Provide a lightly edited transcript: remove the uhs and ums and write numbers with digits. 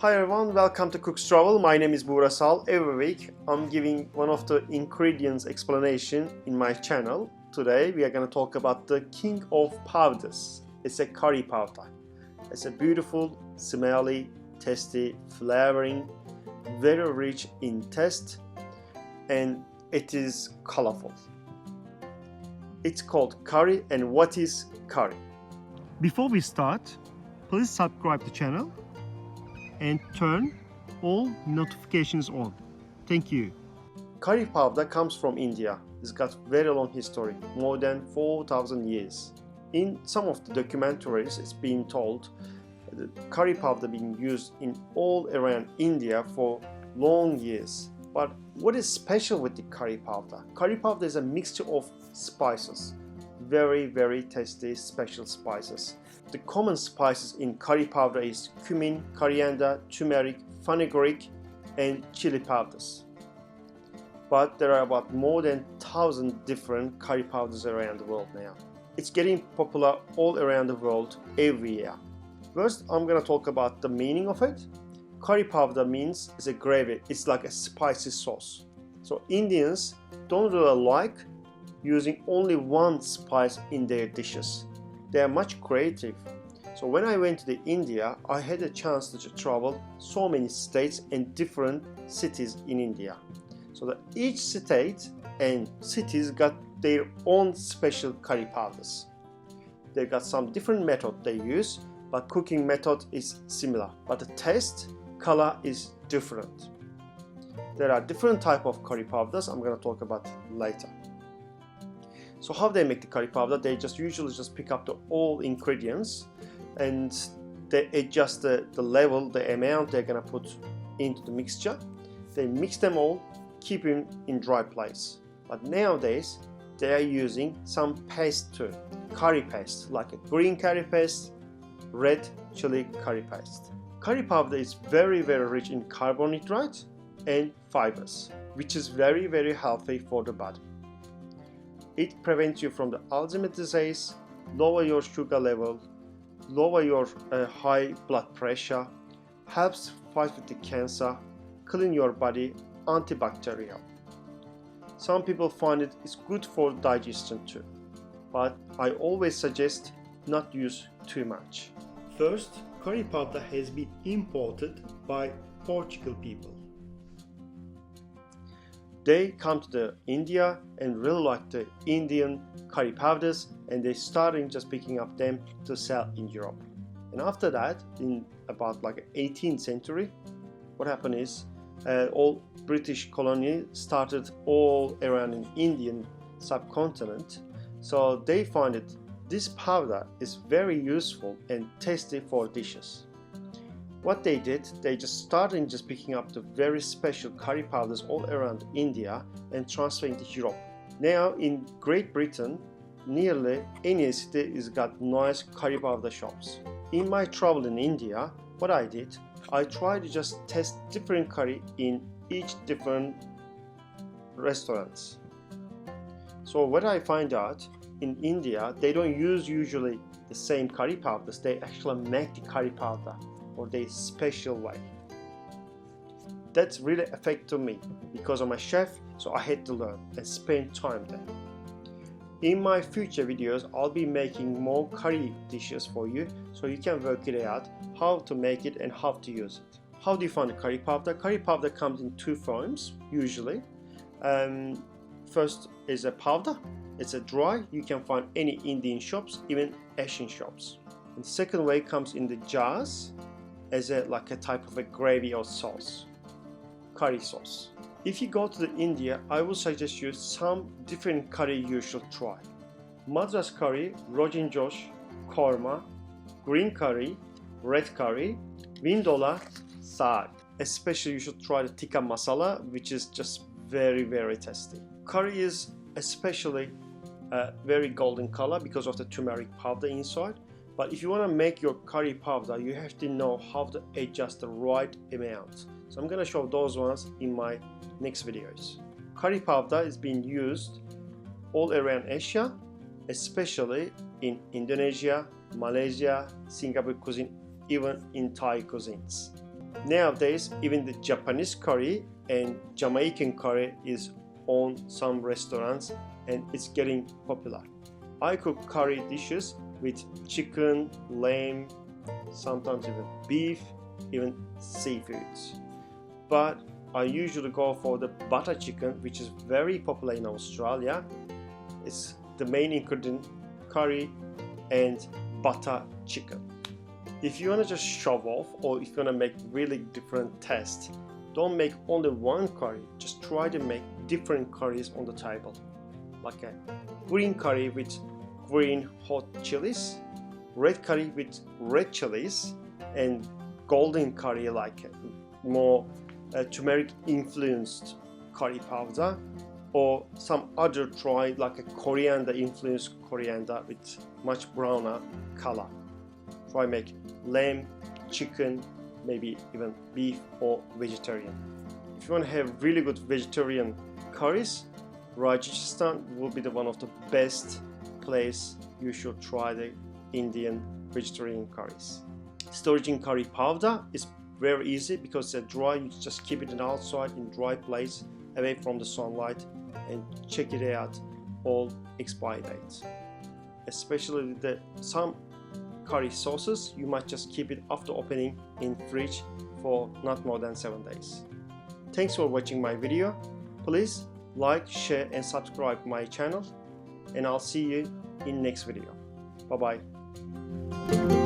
Hi everyone, welcome to Cook's Travel. My name is Bugra Sal. Every week I'm giving one of the ingredients explanation in my channel. Today we are going to talk about the king of powders. It's a curry powder. It's a beautiful, smelly, tasty, flavoring, very rich in taste, and it is colorful. It's called curry. And what is curry? Before we start, please subscribe to the channel and turn all notifications on. Thank you. Curry powder comes from India. It's got very long history, more than 4,000 years. In some of the documentaries, it's been told the curry powder being used in all around India for long years. But what is special with the curry powder? Curry powder is a mixture of spices, very tasty special spices. The common spices in curry powder is cumin, coriander, turmeric, fenugreek, and chili powders. But there are about more than 1,000 different curry powders around the world now. It's getting popular all around the world every year. First, I'm going to talk about the meaning of it. Curry powder means it's a gravy. It's like a spicy sauce. So Indians don't really like using only one spice in their dishes. They are much creative. So when I went to India, I had a chance to travel so many states and different cities in India. So that each state and cities got their own special curry powders. They got some different method they use, but cooking method is similar, but the taste, color is different. There are different type of curry powders I'm going to talk about later. So how they make the curry powder? They usually pick up the all ingredients and they adjust the level, the amount they're going to put into the mixture. They mix them all, keep them in dry place. But nowadays they are using some paste too, curry paste, like a green curry paste, red chili curry paste. Curry powder is very rich in carbohydrates and fibers, which is very healthy for the body. It prevents you from the Alzheimer's disease, lower your sugar level, lower your high blood pressure, helps fight with the cancer, clean your body, antibacterial. Some people find it's good for digestion too, but I always suggest not use too much. First, curry powder has been imported by Portugal people. They come to India and really like the Indian curry powders, and they starting just picking up them to sell in Europe. And after that, in about like 18th century, what happened is all British colonies started all around in Indian subcontinent. So they find it this powder is very useful and tasty for dishes. What they did, they started picking up the very special curry powders all around India and transferring to Europe. Now in Great Britain, nearly any city has got nice curry powder shops. In my travel in India, what I did, I tried to test different curry in each different restaurants. So what I find out, in India, they don't use usually the same curry powders. They actually make the curry powder or their special way. That's really affected me because I'm a chef, so I had to learn and spend time there. In my future videos, I'll be making more curry dishes for you, so you can work it out how to make it and how to use it. How do you find the curry powder? Curry powder comes in two forms usually. First is a powder. It's a dry. You can find any Indian shops, even Asian shops. And the second way comes in the jars as like a type of a gravy or sauce, curry sauce. If you go to India, I will suggest you some different curry you should try. Madras curry, Rojin Josh, korma, green curry, red curry, vindola, saag. Especially you should try the tikka masala, which is just very tasty. Curry is especially very golden color because of the turmeric powder inside. But if you want to make your curry powder, you have to know how to adjust the right amount. So I'm going to show those ones in my next videos. Curry powder is being used all around Asia, especially in Indonesia, Malaysia, Singapore cuisine, even in Thai cuisines. Nowadays, even the Japanese curry and Jamaican curry is on some restaurants and it's getting popular. I cook curry dishes with chicken, lamb, sometimes even beef, even seafoods. But I usually go for the butter chicken, which is very popular in Australia. It's the main ingredient, curry and butter chicken. If you want to just show off, or if you want to make really different taste, don't make only one curry, just try to make different curries on the table. Like a green curry with green hot chilies, red curry with red chilies, and golden curry like more turmeric influenced curry powder, or some other try like a coriander influenced coriander with much browner color. Try make lamb, chicken, maybe even beef or vegetarian. If you want to have really good vegetarian curries, Rajasthan will be the one of the best place you should try the Indian vegetarian curries. Storaging curry powder is very easy because they're dry. You just keep it outside in dry place away from the sunlight and check it out all expire dates. Especially with some curry sauces, you might just keep it after opening in fridge for not more than 7 days. Thanks for watching my video. Please like, share and subscribe my channel, and I'll see you in next video. Bye bye.